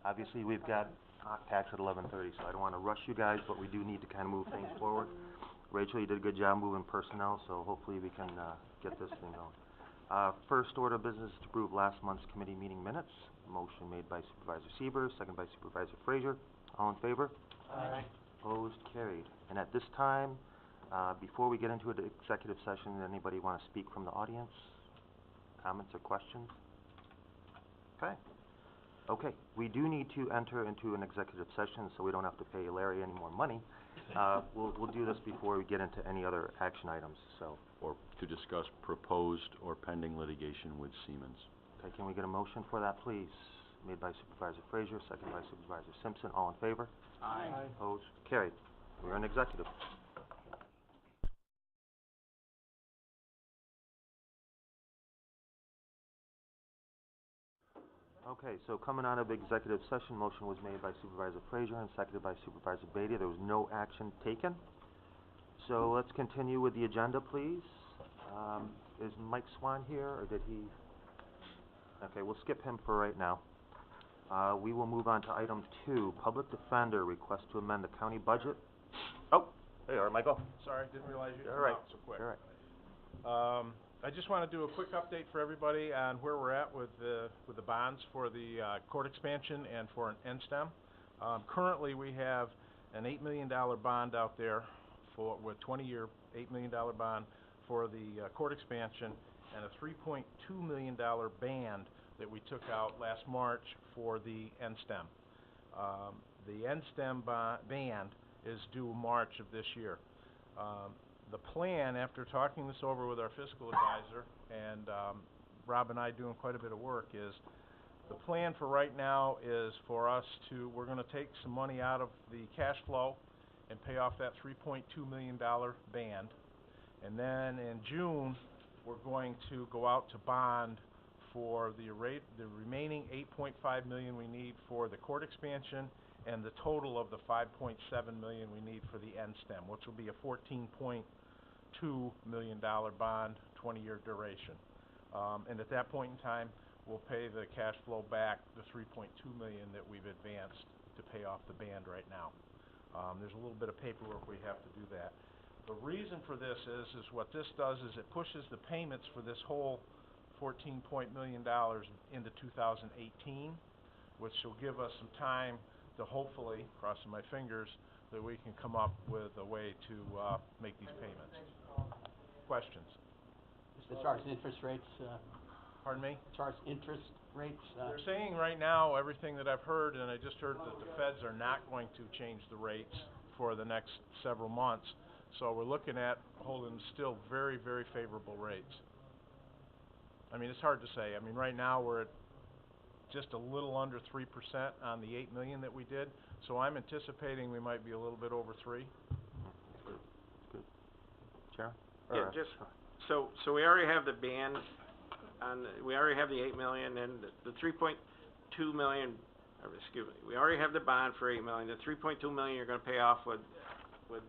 Obviously, we've got tax at 11:30, so I don't want to rush you guys, but we do need to kind of move things forward. Rachel, you did a good job moving personnel, so hopefully we can get this thing going. First order of business is to approve last month's committee meeting minutes. Motion made by Supervisor Siebers, second by Supervisor Frazier. All in favor? Aye. Opposed? Carried. And at this time, before we get into the executive session, anybody want to speak from the audience? Comments or questions? Okay. Okay, we do need to enter into an executive session, so we don't have to pay Larry any more money. We'll do this before we get into any other action items, so. Or to discuss proposed or pending litigation with Siemens. Okay, can we get a motion for that, please? Made by Supervisor Frazier, second by Supervisor Simpson. All in favor? Aye. Opposed? Carried. We're in executive. Okay, so coming out of executive session, motion was made by Supervisor Frazier and seconded by Supervisor Beatty. There was no action taken. So let's continue with the agenda, please. Is Mike Swan here, or did he? Okay, we'll skip him for right now. We will move on to item 2, Public Defender request to amend the county budget. Oh, there you are, Michael. Sorry, didn't realize you'd All come right. out so quick. All right. I just want to do a quick update for everybody on where we're at with the bonds for the court expansion and for an NSTEM. Currently, we have an $8 million bond out there with 20-year $8 million bond for the court expansion and a $3.2 million band that we took out last March for the NSTEM. The NSTEM band is due March of this year. The plan, after talking this over with our fiscal advisor, and Rob and I doing quite a bit of work, is the plan for right now is for us to, we're going to take some money out of the cash flow and pay off that $3.2 million band. And then in June, we're going to go out to bond for the remaining $8.5 million we need for the court expansion and the total of the $5.7 million we need for the NSTEM, which will be a $14.2 million bond, 20-year duration. And at that point in time, we'll pay the cash flow back, the $3.2 million that we've advanced to pay off the band right now. There's a little bit of paperwork we have to do that. The reason for this is what this does is it pushes the payments for this whole $14 million into 2018, which will give us some time to hopefully, crossing my fingers, that we can come up with a way to make these payments. Questions? As far as interest rates, Pardon me? as far as interest rates, They're saying right now, everything that I've heard, and I just heard that the feds are not going to change the rates for the next several months. So we're looking at holding still very, very favorable rates. I mean, it's hard to say. I mean, right now we're at just a little under 3% on the $8 million that we did. So I'm anticipating we might be a little bit over 3. Good. Good. Sharon? Yeah, just, so we already have the band on, we already have the $8 million and the $3.2 million, excuse me, we already have the bond for $8 million. The $3.2 million you're going to pay off with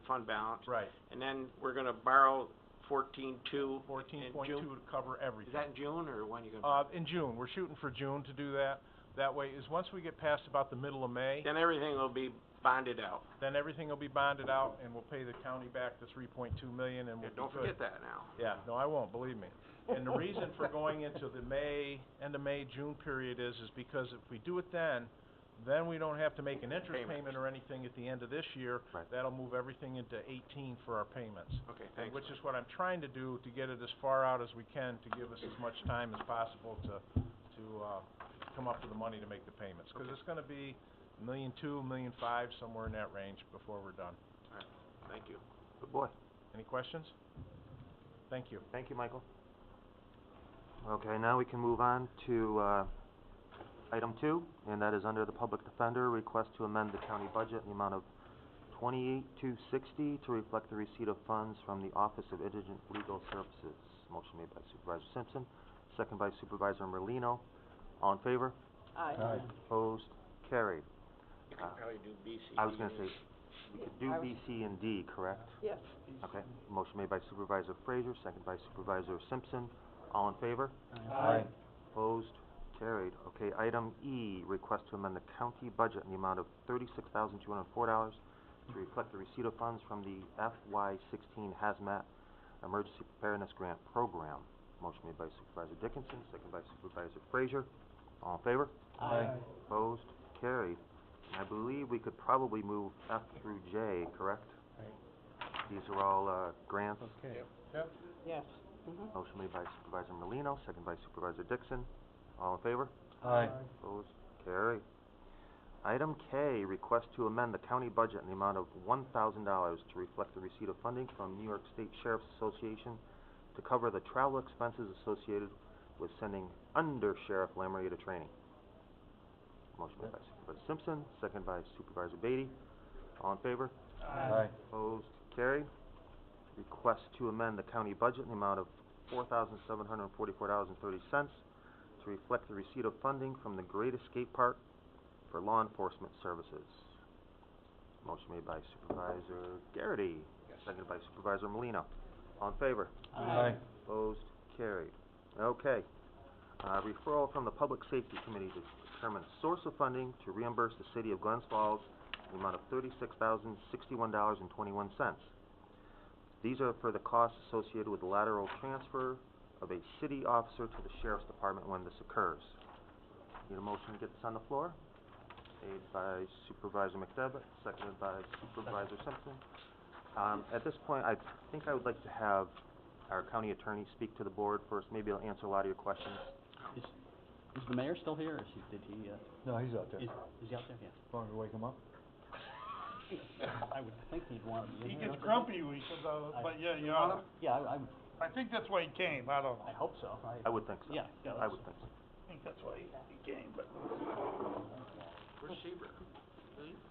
fund balance. Right. And then we're going to borrow 14.2 14.2 to cover everything. Is that in June, or when are you going to? In June. We're shooting for June to do that. That way, is once we get past about the middle of May, Then everything will be bonded out. then everything will be bonded out, and we'll pay the county back the $3.2 million, and we'll Yeah, don't be good. forget that now. Yeah, no, I won't, believe me. And the reason for going into the end of May, June period is because if we do it then we don't have to make an interest payment or anything at the end of this year. Right. That'll move everything into 18 for our payments. Okay, thanks. Which is what I'm trying to do to get it as far out as we can to give us as much time as possible to come up with the money to make the payments. Because it's going to be $1.2 million, $1.5 million, somewhere in that range before we're done. All right, thank you. Good boy. Any questions? Thank you. Thank you, Michael. Okay, now we can move on to item 2, and that is under the Public Defender, request to amend the county budget in the amount of $28,260 to reflect the receipt of funds from the Office of Indigent Legal Services. Motion made by Supervisor Simpson, second by Supervisor Merlino. All in favor? Aye. Opposed? Carried. You can probably do B, C, I was D, going to and say, E. we could do B, C, and D, correct? Yes. Okay. Motion made by Supervisor Frazier, second by Supervisor Simpson. All in favor? Aye. Opposed? Carried. carried. Okay, item E, request to amend the county budget in the amount of $36,204 to reflect the receipt of funds from the FY16 Hazmat Emergency Preparedness Grant Program. Motion made by Supervisor Dickinson, second by Supervisor Frazier. All in favor? Aye. Opposed? Carried. And I believe we could probably move F through J, correct? These are all, grants. Okay. Yes. Mhm. Motion made by Supervisor Molino, second by Supervisor Dixon. All in favor? Aye. Opposed? Carried. Item K, request to amend the county budget in the amount of $1,000 to reflect the receipt of funding from New York State Sheriff's Association to cover the travel expenses associated with sending Under Sheriff Lamoury to training. Motion made by Supervisor Simpson, second by Supervisor Beatty. All in favor? Aye. Opposed? Carried. Request to amend the county budget in the amount of $4,744.30 to reflect the receipt of funding from the Great Escape Park for law enforcement services. Motion made by Supervisor Garrity, seconded by Supervisor Molino. All in favor? Aye. Opposed? Carried. Okay. Referral from the Public Safety Committee to determine source of funding to reimburse the city of Glens Falls in the amount of $36,061.21. These are for the costs associated with the lateral transfer of a city officer to the sheriff's department when this occurs. Need a motion to get this on the floor? Made by Supervisor McDevitt, seconded by Supervisor Simpson. At this point, I think I would like to have our county attorney speak to the board first. Maybe he'll answer a lot of your questions. Is the mayor still here, or did he, No, he's out there. is he out there? Yeah. Want me to wake him up? I would think he'd want to be He in here. gets grumpy when he comes out, but yeah, you know, Yeah, I think that's why he came, I don't know. I hope so. I would think so. Yeah, yeah, I would think so. I think that's why he came, but. Where's Sheber?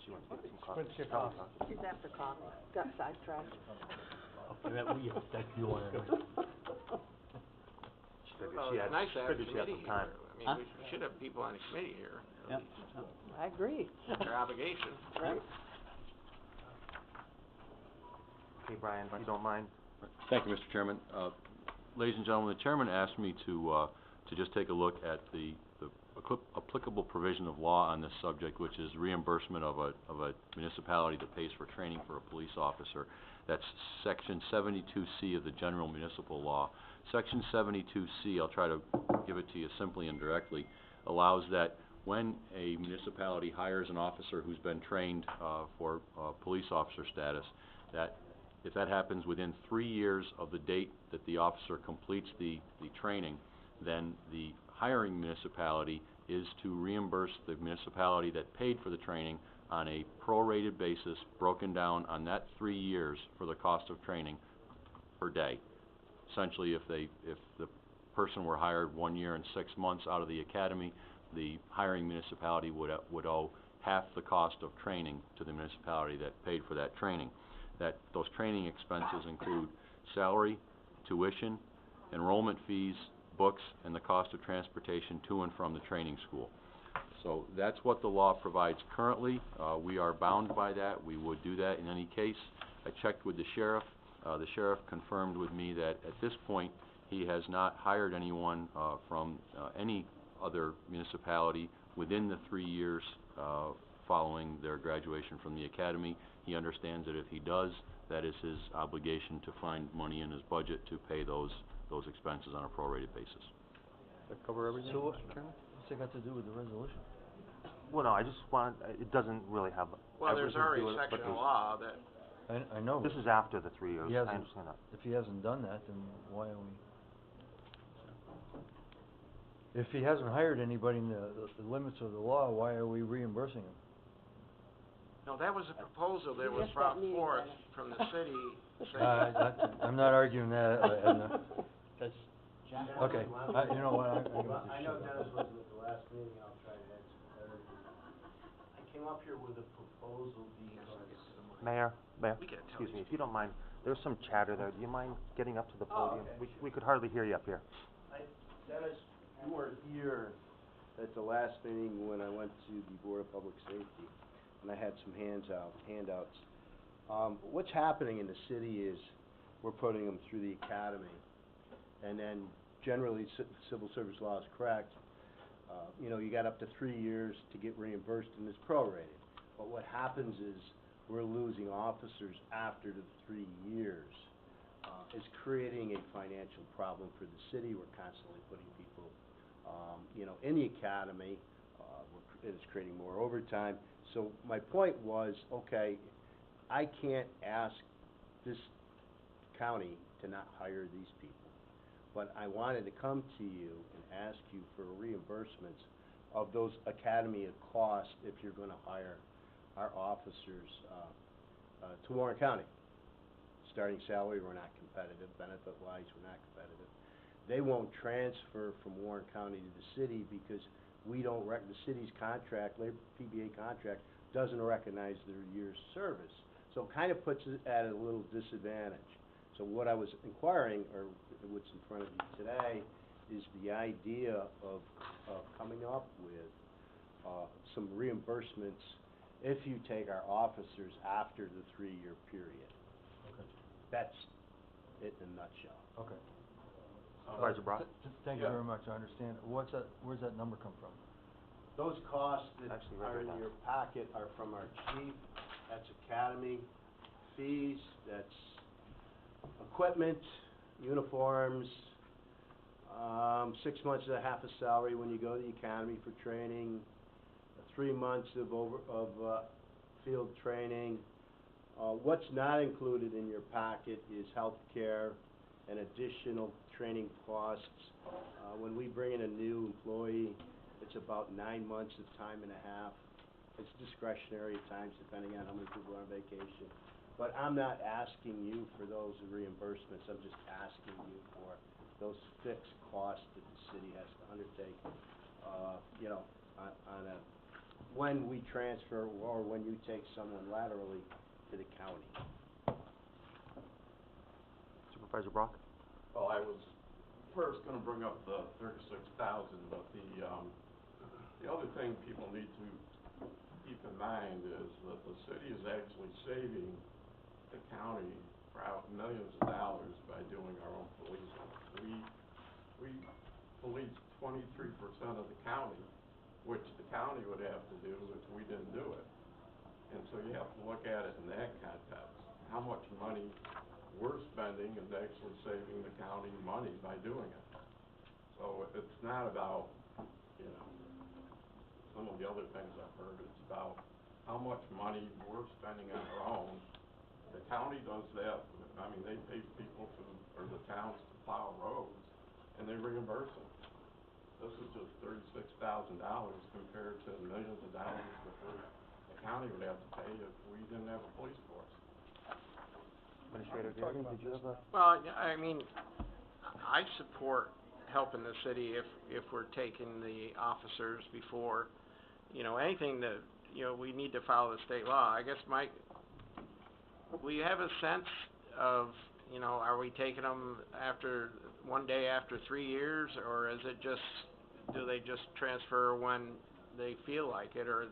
She wants to get some coffee. Went to get Probably coffee. She's after coffee, got sidetracked. Okay, that, that you want to. Figured Well, she it's had- nice to have a figured she had committee some time. here. I mean, Huh? we should have people on the committee here. Yeah. I agree. Their obligation. Right? Okay, Brian, if you don't mind. Thank you, Mr. Chairman. Ladies and gentlemen, the chairman asked me to just take a look at the applicable provision of law on this subject, which is reimbursement of a municipality that pays for training for a police officer. That's Section 72C of the General Municipal Law. Section 72C, I'll try to give it to you simply and directly, allows that when a municipality hires an officer who's been trained for police officer status, that if that happens within 3 years of the date that the officer completes the training, then the hiring municipality is to reimburse the municipality that paid for the training on a prorated basis, broken down on that 3 years for the cost of training per day. Essentially, if the person were hired 1 year and 6 months out of the academy, the hiring municipality would owe half the cost of training to the municipality that paid for that training. Those training expenses include salary, tuition, enrollment fees, books, and the cost of transportation to and from the training school. So that's what the law provides currently. We are bound by that. We would do that in any case. I checked with the sheriff. The sheriff confirmed with me that at this point he has not hired anyone from any other municipality within the 3 years following their graduation from the academy. He understands that if he does, that is his obligation to find money in his budget to pay those expenses on a prorated basis. Does that cover everything, So what- Mr. Chairman? What's it got to do with the resolution? Well, no, I just want, it doesn't really have Well, there's everything to already do a with it, but section of there's- law that, I know. This is after the 3 years, He I hasn't- understand that. If he hasn't done that, then why are we? If he hasn't hired anybody in the limits of the law, why are we reimbursing him? no, that was a proposal that You was missed brought that meeting, forth Dennis. from the city saying, I'm not arguing that, Edna. Does Jack? Okay, you know what, I'm Well, gonna I just know shut up. Dennis wasn't at the last meeting, I'll try to add some clarity. I came up here with a proposal because Mayor, We can't tell excuse me, these if you don't mind, there's some chatter there. Do you mind getting up to the Oh, podium? okay. We could hardly hear you up here. Dennis, you weren't here at the last meeting when I went to the Board of Public Safety, and I had some handouts. What's happening in the city is, we're putting them through the academy, and then generally, civil service law is correct. you know, you got up to 3 years to get reimbursed and it's prorated. But what happens is, we're losing officers after the 3 years. It's creating a financial problem for the city. We're constantly putting people, you know, in the academy. It's creating more overtime. So my point was, okay, I can't ask this county to not hire these people. But I wanted to come to you and ask you for reimbursements of those academy costs if you're gonna hire our officers, to Warren County. Starting salary, we're not competitive. Benefit-wise, we're not competitive. They won't transfer from Warren County to the city because we don't the city's contract, labor PBA contract, doesn't recognize their year's service. So it kind of puts it at a little disadvantage. So what I was inquiring, or what's in front of you today, is the idea of coming up with some reimbursements if you take our officers after the 3-year period. Okay. That's it in a nutshell. Okay. Supervisor Brock? Thank you very much, I understand. Where's that number come from? Those costs that Actually, right are in down. your packet are from our chief, that's academy fees, that's equipment, uniforms, 6 months and a half of salary when you go to the academy for training, 3 months of field training. What's not included in your packet is health care and additional training costs. When we bring in a new employee, it's about 9 months of time and a half. It's discretionary at times, depending on how many people are on vacation. But I'm not asking you for those reimbursements, I'm just asking you for those fixed costs that the city has to undertake, you know, on a, when we transfer or when you take someone laterally to the county. Supervisor Brock? Well, I was first gonna bring up the 36,000, but the other thing people need to keep in mind is that the city is actually saving the county millions of dollars by doing our own policing. We police 23% of the county, which the county would have to do if we didn't do it. And so you have to look at it in that context. How much money we're spending is actually saving the county money by doing it. So it's not about, you know, some of the other things I've heard. It's about how much money we're spending on our own. The county does that. I mean, they pay people to, or the towns to plow roads, and they reimburse them. This is just $36,000 compared to millions of dollars that the county would have to pay if we didn't have a police force. Administrator Gary, did you have a? Well, I mean, I support helping the city if we're taking the officers before, you know, anything that, you know, we need to follow the state law. I guess we have a sense of, you know, are we taking them after one day after 3 years, or is it just, do they just transfer when they feel like it, or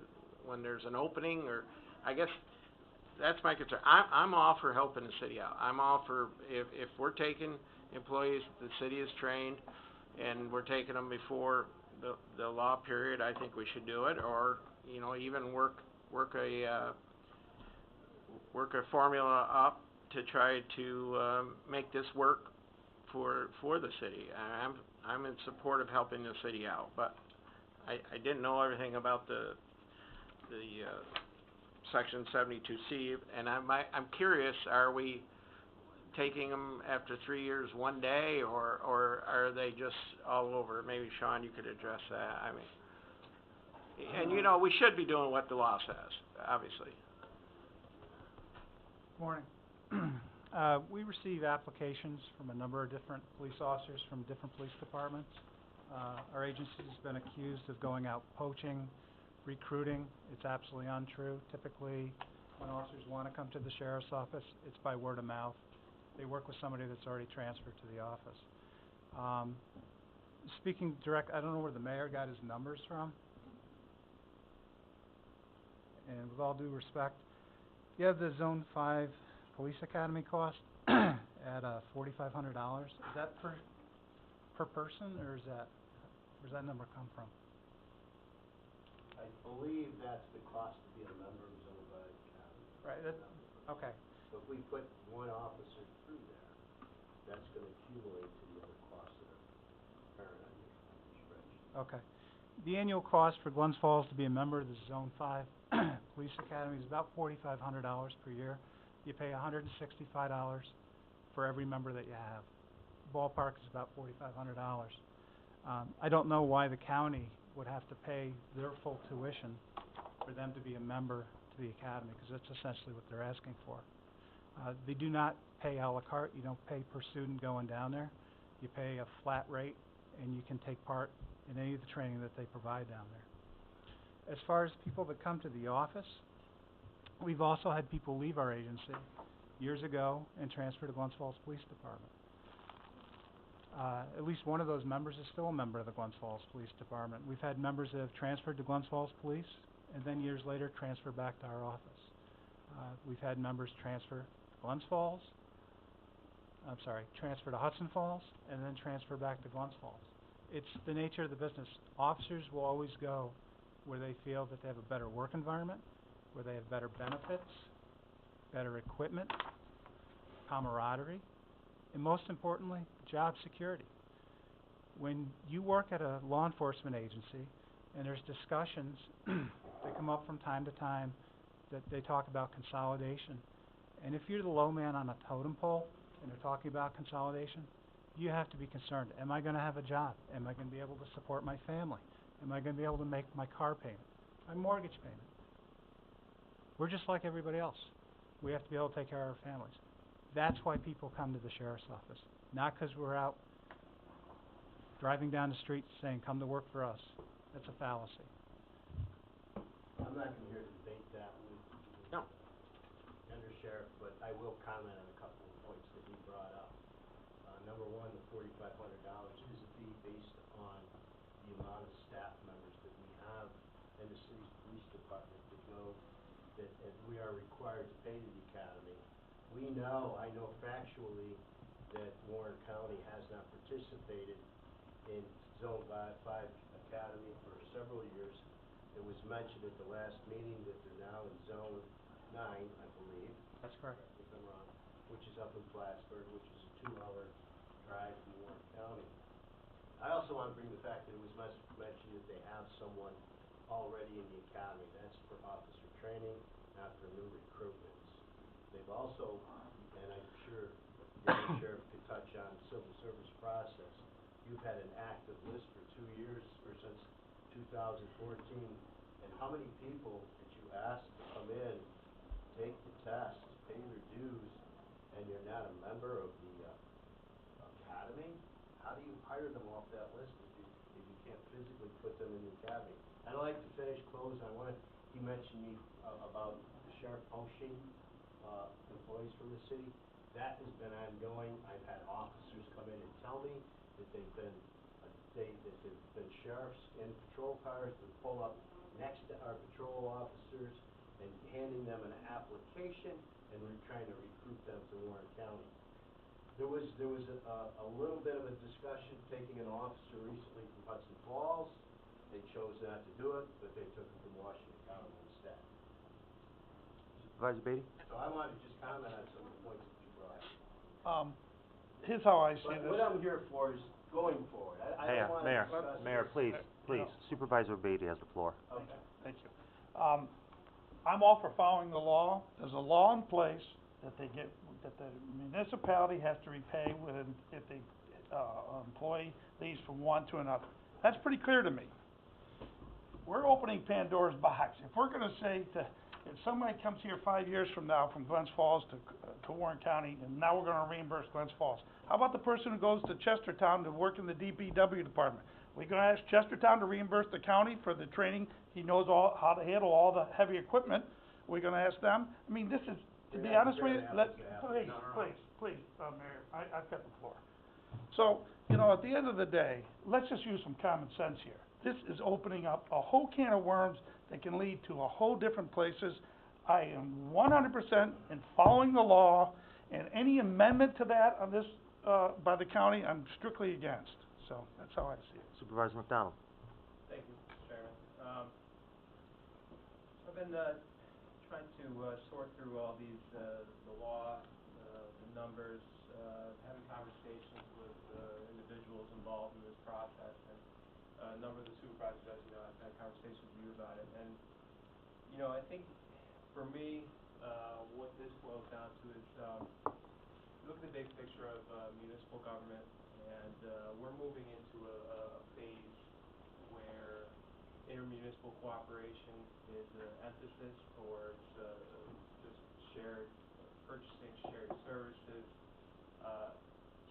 when there's an opening, or, I guess that's my concern. I'm all for helping the city out. I'm all for, if we're taking employees the city is trained, and we're taking them before the law period, I think we should do it, or, you know, even work a formula up to try to make this work for the city. I'm in support of helping the city out, but I didn't know everything about the Section 72C, and I'm curious, are we taking them after 3 years one day, or are they just all over? Maybe Sean, you could address that. I mean, and you know, we should be doing what the law says, obviously. Morning. We receive applications from a number of different police officers from different police departments. Our agency's been accused of going out poaching, recruiting. It's absolutely untrue. Typically, when officers want to come to the sheriff's office, it's by word of mouth. They work with somebody that's already transferred to the office. Speaking direct, I don't know where the mayor got his numbers from. And with all due respect, you have the Zone 5 Police Academy cost at $4,500. Is that per person, or where's that number come from? believe that's the cost to be a member of Zone 5 Academy. Right, okay. So if we put one officer through there, that's gonna accumulate to the other costs that are apparent on your spreadsheet. Okay. The annual cost for Glens Falls to be a member of the Zone 5 Police Academy is about $4,500 per year. You pay $165 for every member that you have. Ballpark is about $4,500. I don't know why the county would have to pay their full tuition for them to be a member to the academy, because that's essentially what they're asking for. They do not pay a la carte. You don't pay per student going down there. You pay a flat rate, and you can take part in any of the training that they provide down there. As far as people that come to the office, we've also had people leave our agency years ago and transfer to Glens Falls Police Department. At least one of those members is still a member of the Glens Falls Police Department. We've had members that have transferred to Glens Falls Police and then years later transfer back to our office. We've had members transfer to Glens Falls, transfer to Hudson Falls, and then transfer back to Glens Falls. It's the nature of the business. Officers will always go where they feel that they have a better work environment, where they have better benefits, better equipment, camaraderie, and most importantly, job security. When you work at a law enforcement agency and there's discussions that come up from time to time that they talk about consolidation, and if you're the low man on a totem pole and they're talking about consolidation, you have to be concerned. Am I going to have a job? Am I going to be able to support my family? Am I going to be able to make my car payment, my mortgage payment? We're just like everybody else. We have to be able to take care of our families. That's why people come to the sheriff's office, not because we're out driving down the street saying, come to work for us. That's a fallacy. I'm not gonna hear to debate that with No. the undersheriff, but I will comment on a couple of points that he brought up. Number one, the $4,500 is a fee based on the amount of staff members that we have in the city's police department that go, that we are required to pay to the academy. I know factually that Warren County has not participated in Zone 5 Academy for several years. It was mentioned at the last meeting that they're now in Zone 9, I believe. That's correct. If I'm wrong, which is up in Plattsburgh, which is a 2-hour drive from Warren County. I also want to bring the fact that it was mentioned that they have someone already in the academy. That's for officer training, not for new recruitments. They've also, and I'm sure the sheriff could touch on civil service process, you've had an active list for 2 years, or since 2014, and how many people that you ask to come in, take the test, pay their dues, and you're not a member of the academy? How do you hire them off that list if you can't physically put them in the academy? I'd like to close on one. He mentioned me about the sheriff poaching employees from the city. That has been ongoing. I've had officers come in and tell me that they've been sheriffs in patrol cars that pull up next to our patrol officers and handing them an application, and we're trying to recruit them to Warren County. There was a little bit of a discussion taking an officer recently from Hudson Falls. They chose not to do it, but they took him from Washington County instead. Supervisor Beatty? So I wanted to just comment on some of the points that you brought up. Here's how I see But this. what I'm here for is going forward. I don't want to discuss this. Mayor, please, Supervisor Beatty has the floor. Okay. Thank you. I'm all for following the law. There's a law in place that the municipality has to repay if the employee leaves from one to another. That's pretty clear to me. We're opening Pandora's box. If we're gonna say if somebody comes here 5 years from now from Glens Falls to Warren County, and now we're gonna reimburse Glens Falls. How about the person who goes to Chestertown to work in the DPW department? We're gonna ask Chestertown to reimburse the county for the training. He knows how to handle all the heavy equipment. We're gonna ask them. I mean, this is, to be honest with you, please, Mayor, I've got the floor. So, at the end of the day, let's just use some common sense here. This is opening up a whole can of worms that can lead to a whole different places. I am 100% in following the law, and any amendment to that on this, by the county, I'm strictly against. So, that's how I see it. Supervisor McDonald? Thank you, Mr. Chairman. been, trying to, sort through all these, the law, the numbers, having conversations with, individuals involved in this process, and a number of the supervisors, as you know, I've had conversations with you about it, and, you know, I think, for me, what this boils down to is, look at the big picture of, municipal government, and, we're moving into a phase where intermunicipal cooperation is an emphasis towards just shared purchasing, shared services,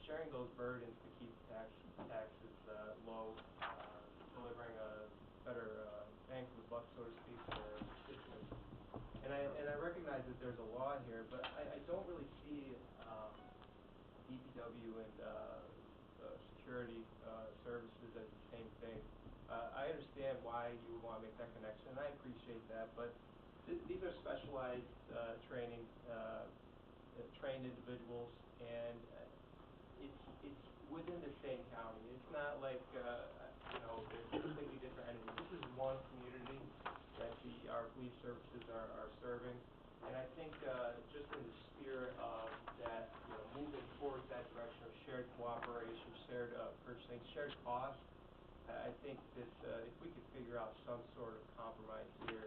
sharing those burdens to keep taxes low, delivering a better bang for the buck, so to speak, for constituents. And I recognize that there's a law here, but I don't really see DPW and security services as the same thing. I understand why you would want to make that connection, and I appreciate that, but these are specialized training, trained individuals, and it's within the same county. It's not like, you know, they're completely different entities. This is one community that our police services are serving, and I think just in the spirit of that, you know, moving towards that direction of shared cooperation, shared purchasing, shared costs, I think this, if we could figure out some sort of compromise here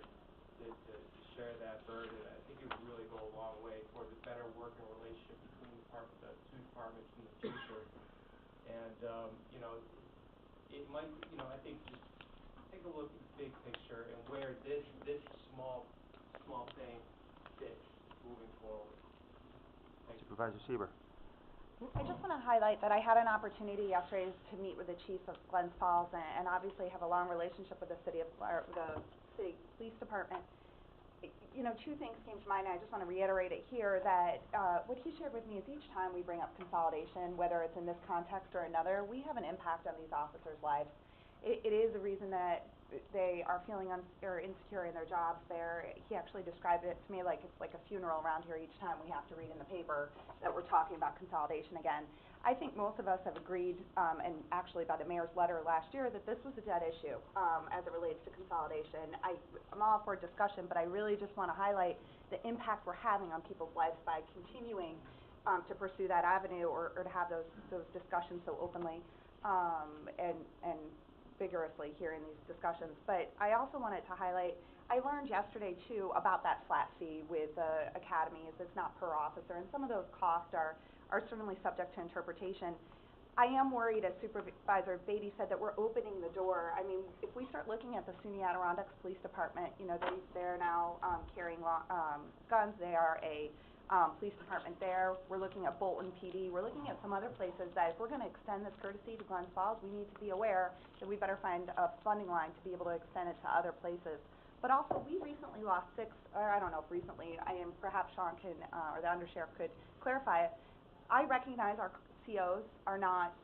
to share that burden, I think it would really go a long way towards a better working relationship between the two departments in the future. And, you know, it might, you know, I think just take a look at the big picture and where this small thing fits moving forward. Thank you. Supervisor Sieber. I just want to highlight that I had an opportunity yesterday to meet with the chief of Glens Falls, and obviously have a long relationship with the city police department. You know, two things came to mind, and I just want to reiterate it here, that what he shared with me is each time we bring up consolidation, whether it's in this context or another, we have an impact on these officers' lives. It is the reason that they are feeling insecure in their jobs there. He actually described it to me like it's like a funeral around here each time we have to read in the paper that we're talking about consolidation again. I think most of us have agreed, and actually by the mayor's letter last year, that this was a dead issue as it relates to consolidation. I'm all for discussion, but I really just want to highlight the impact we're having on people's lives by continuing to pursue that avenue, or to have those discussions so openly and vigorously here in these discussions. But I also wanted to highlight, I learned yesterday too about that flat fee with the academies. It's not per officer, and some of those costs are certainly subject to interpretation. I am worried, as Supervisor Beatty said, that we're opening the door. I mean, if we start looking at the SUNY Adirondacks Police Department, you know, they're now carrying guns. They are a police department there. We're looking at Bolton PD. We're looking at some other places that if we're going to extend this courtesy to Glens Falls, we need to be aware that we better find a funding line to be able to extend it to other places. But also, we recently lost I don't know if recently, perhaps Sean can, or the undersheriff could clarify it. I recognize our COs are not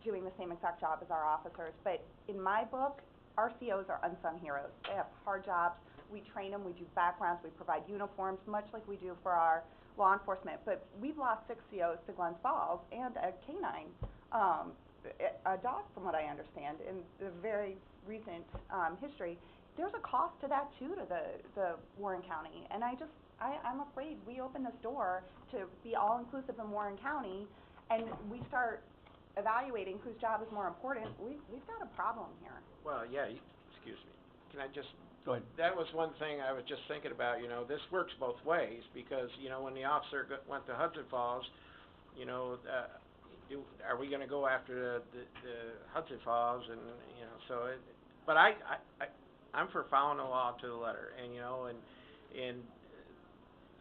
doing the same exact job as our officers, but in my book, our COs are unsung heroes. They have hard jobs. We train them, we do backgrounds, we provide uniforms, much like we do for our law enforcement. But we've lost 6 COs to Glens Falls, and a canine, a dog, from what I understand, in the very recent history. There's a cost to that too, to the Warren County, and I'm afraid we open this door to be all-inclusive in Warren County, and we start evaluating whose job is more important. We've got a problem here. Well, yeah, excuse me. Can I just... Go ahead. That was one thing I was just thinking about, you know, this works both ways, because, you know, when the officer went to Hudson Falls, you know, are we gonna go after the Hudson Falls, and, you know, so but I'm for following the law to the letter, and, you know, and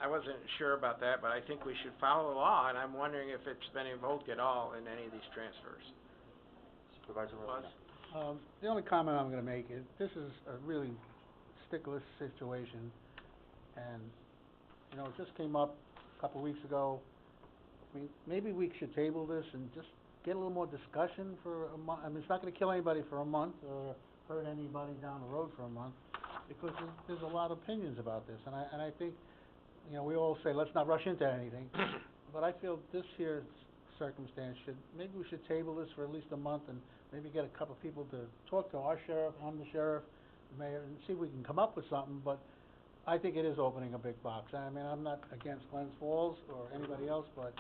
I wasn't sure about that, but I think we should follow the law, and I'm wondering if it's been invoked at all in any of these transfers. Supervisor Rowland. The only comment I'm gonna make is, this is a really stickless situation, and, you know, it just came up a couple weeks ago. Maybe we should table this and just get a little more discussion for a month. I mean, it's not gonna kill anybody for a month, or hurt anybody down the road for a month, because there's a lot of opinions about this, and I think, you know, we all say, let's not rush into anything, but I feel this here circumstance maybe we should table this for at least a month, and maybe get a couple of people to talk to our sheriff, I'm the sheriff, the mayor, and see if we can come up with something. But I think it is opening a big box. I mean, I'm not against Glens Falls or anybody else, but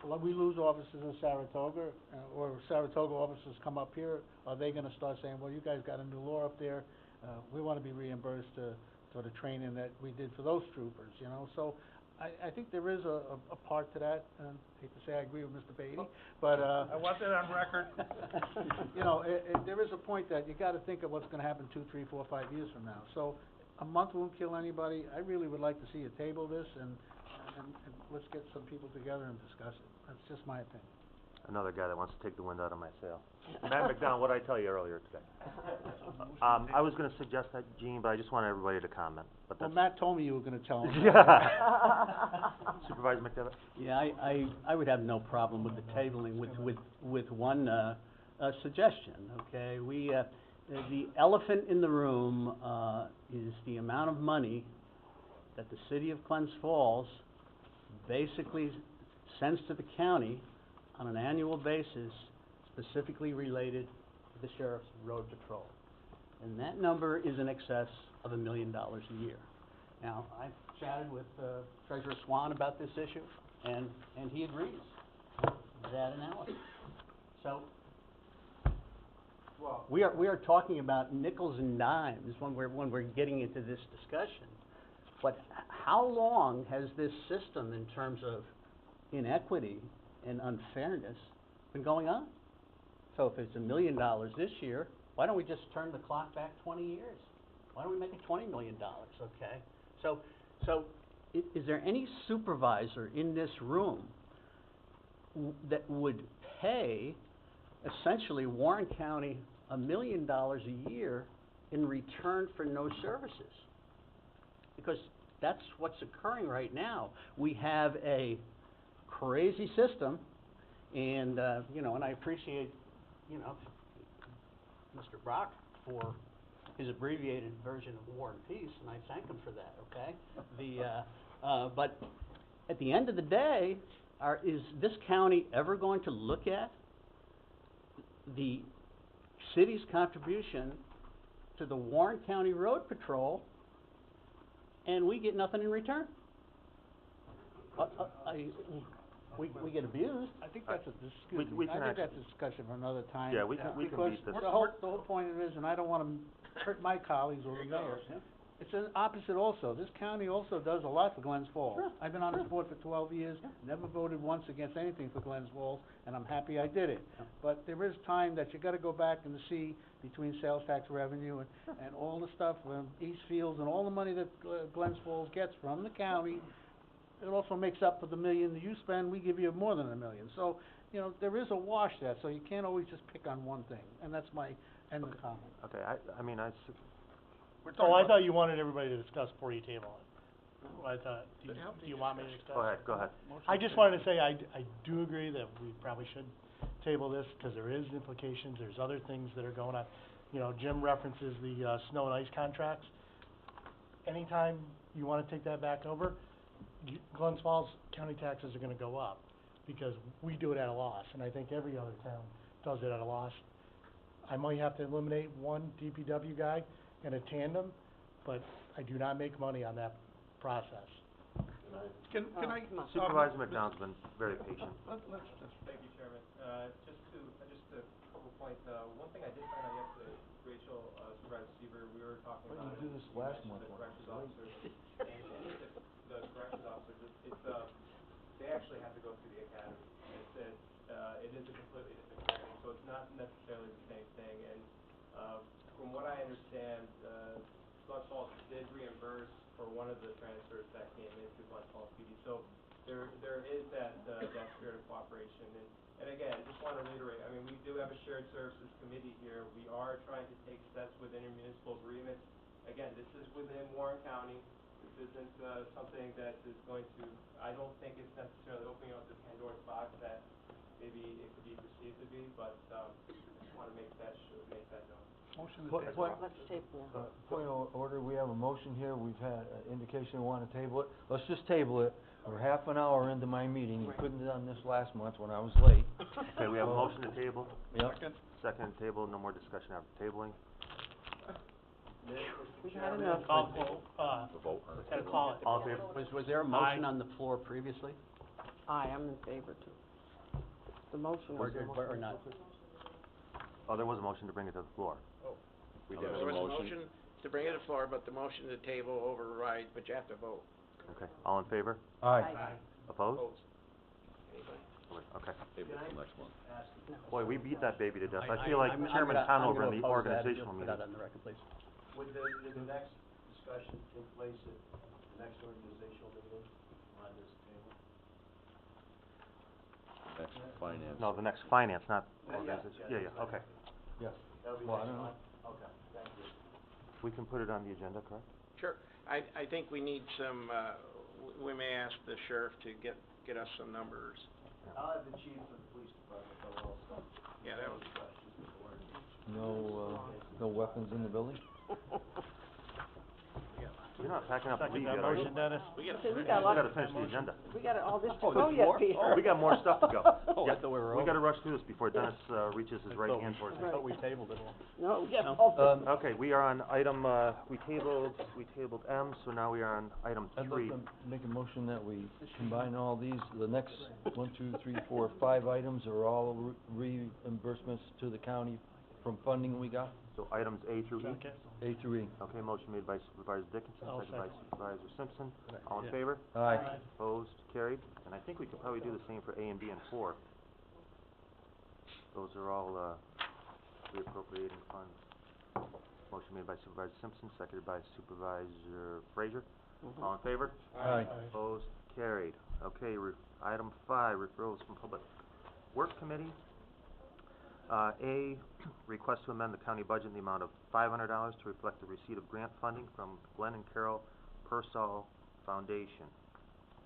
when we lose officers in Saratoga, or Saratoga officers come up here, are they gonna start saying, well, you guys got a new law up there, we wanna be reimbursed for the training that we did for those troopers, you know? So, I think there is a part to that, and hate to say I agree with Mr. Beatty, but, I want that on record. you know, there is a point that you gotta think of what's gonna happen 2, 3, 4, 5 years from now. So, a month won't kill anybody. I really would like to see you table this, and let's get some people together and discuss it. That's just my opinion. Another guy that wants to take the wind out of my sail. Matt McDonald, what did I tell you earlier today? I was gonna suggest that, Gene, but I just wanted everybody to comment, but Well, that's... Matt told me you were gonna tell him. Supervisor McDevitt? Yeah, I would have no problem with the tabling with one, suggestion, okay? The elephant in the room, is the amount of money that the city of Glens Falls basically sends to the county on an annual basis, specifically related to the sheriff's road patrol. And that number is in excess of $1 million a year. Now, I've chatted with Treasurer Swan about this issue, and he agrees with that analysis. So, we are talking about nickels and dimes when we're getting into this discussion. But how long has this system, in terms of inequity and unfairness, been going on? So if it's $1 million this year, why don't we just turn the clock back 20 years? Why don't we make it $20 million, okay? So is there any supervisor in this room that would pay essentially Warren County $1 million a year in return for no services? Because that's what's occurring right now. We have a crazy system, and, you know, and I appreciate, you know, Mr. Brock for his abbreviated version of War and Peace, and I thank him for that, okay? But at the end of the day, is this county ever going to look at the city's contribution to the Warren County Road Patrol, and we get nothing in return? We get abused. I think that's we can I think that's a discussion for another time. Yeah, we can beat this. Because the whole point of it is, and I don't wanna hurt my colleagues or the mayor, it's an opposite also. This county also does a lot for Glens Falls. Sure, I've been on this board for 12 years, never voted once against anything for Glens Falls, and I'm happy I did it. But there is time that you gotta go back and see between sales tax revenue and all the stuff, Eastfields and all the money that Glens Falls gets from the county. It also makes up for the $1 million that you spend, we give you more than $1 million. So, you know, there is a wash there, so you can't always just pick on one thing, and that's my end of the comment. Okay, I mean, Oh, I thought you wanted everybody to discuss before you table it. I thought, do you want me to discuss? Go ahead. I just wanted to say, I do agree that we probably should table this, because there is implications, there's other things that are going on. You know, Jim references the snow and ice contracts. Anytime you wanna take that back over, Glens Falls county taxes are gonna go up, because we do it at a loss, and I think every other town does it at a loss. I might have to eliminate one DPW guy in a tandem, but I do not make money on that process. Can I? Supervisor McDonald's been very patient. Thank you, Chairman. Just a couple points. One thing I did find out yesterday, Rachel, Supervisor Seaver, we were talking about. Why did you do this last month? The corrections officers, and the corrections officers, they actually have to go through the academy. It is a completely different training, so it's not necessarily the same thing. And from what I understand, Glens Falls did reimburse for one of the transfers that came into Glens Falls PD. So there is that spirit of cooperation. And again, I just want to reiterate, I mean, we do have a shared services committee here. We are trying to take steps within intermunicipal agreements. Again, this is within Warren County. This isn't something that is going to, I don't think it's necessarily opening up the Pandora's box that maybe it could be perceived to be, but I just want to make that known. Motion to Point- table. point- Let's table it. Point of order, we have a motion here, we've had an indication we wanna table it. Let's just table it. We're half an hour into my meeting, we couldn't have done this last month when I was late. Okay, we have a motion to table. Yep. Second table, no more discussion after tabling. Mr. We've had enough. Call, vote, The vote on gotta call it. All in favor? Was there a motion on the floor previously? Aye, I'm in favor too. The motion was. Or not? Oh, there was a motion to bring it to the floor. We did. There was a motion to bring it to the floor, but the motion to table override, but you have to vote. Okay, all in favor? Aye. Opposed? Opposed. Anybody? Okay. Table it till next month. Boy, we beat that baby to death. I I- feel like I'm Chairman gonna- Conover I'm in the gonna oppose that. organizational Just meeting. put that on the record, please. Would the next discussion take place at the next organizational meeting on this table? Next, finance. No, the next finance, not Yeah, organization. yeah, Yeah, okay. Yes. That'll be Well, I next don't know. month? Okay, thank you. We can put it on the agenda, correct? Sure. I think we need some, we may ask the sheriff to get us some numbers. I'll have the chief of the police department go also. Yeah, that would Questions before. No weapons in the building? You're not packing up to Second leave that yet, are you? motion, Dennis. We gotta See, we finish. got a lot We gotta finish the agenda. We got all this to Oh, go there's yet, more? Peter. Oh, we got more stuff to go. Oh, I Yeah, thought we were We gotta over. rush through this before Dennis, reaches his right hand towards I me. thought we tabled it. No, we got No. all this. Okay, we are on item, we tabled M, so now we are on item I'd like 3. to make a motion that we combine all these, the next 1, 2, 3, 4, 5 items are all reimbursements to the county from funding we got, So items A through E. Second. A through E. Okay, motion made by Supervisor Dickinson, I'll seconded by second. Supervisor Simpson. All in Yeah. favor? Aye. Opposed? Carried. And I think we could probably do the same for A and B and 4. Those are all, reappropriating funds. Motion made by Supervisor Simpson, seconded by Supervisor Frazier. All in favor? Aye. Opposed? Carried. Okay, item 5, referrals from Public Work Committee. A, request to amend the county budget in the amount of $500 to reflect the receipt of grant funding from Glenn and Carol Pearsall Foundation.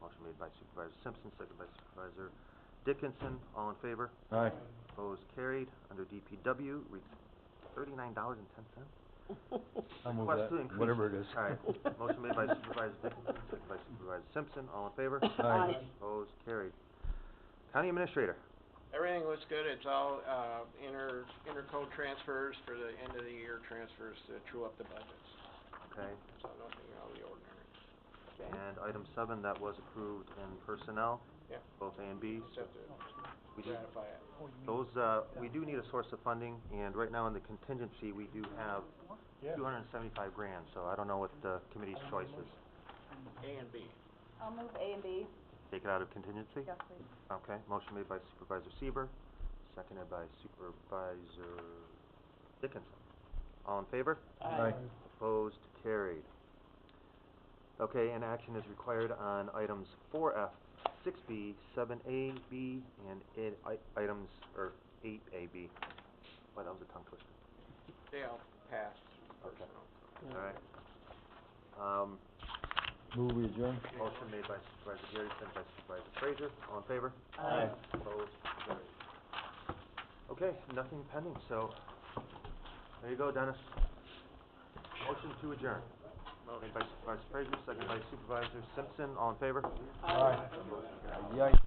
Motion made by Supervisor Simpson, seconded by Supervisor Dickinson. All in favor? Aye. Opposed? Carried. Under DPW, $39.10. I'll move Request that, to increase- whatever it is. All right. Motion made by Supervisor Dickinson, seconded by Supervisor Simpson. All in favor? Aye. Opposed? Carried. County Administrator. Everything looks good. It's all, intercode transfers for the end of the year transfers to true up the budgets. Okay. So nothing out of the ordinary. And item 7, that was approved in personnel, Yeah. both A and B. Just have We to do- ratify it. Those, we do need a source of funding, and right now in the contingency, we do have Yeah. $275,000, so I don't know what the committee's choice is. A and B. I'll move A and B. Take it out of contingency? Yes, please. Okay, motion made by Supervisor Seaver, seconded by Supervisor Dickinson. All in favor? Aye. Opposed? Carried. Okay, and action is required on items 4F, 6B, 7A, B, and items, or 8A, B. Boy, that was a tongue twister. They all passed. Okay. personnel. All right. Move we adjourn? Motion made by Supervisor Gary, seconded by Supervisor Frazier. All in favor? Aye. Opposed? Carried. Okay, nothing pending, so there you go, Dennis. Motion to adjourn. Made by Supervisor Frazier, seconded by Supervisor Simpson. All in favor? Aye. Yikes.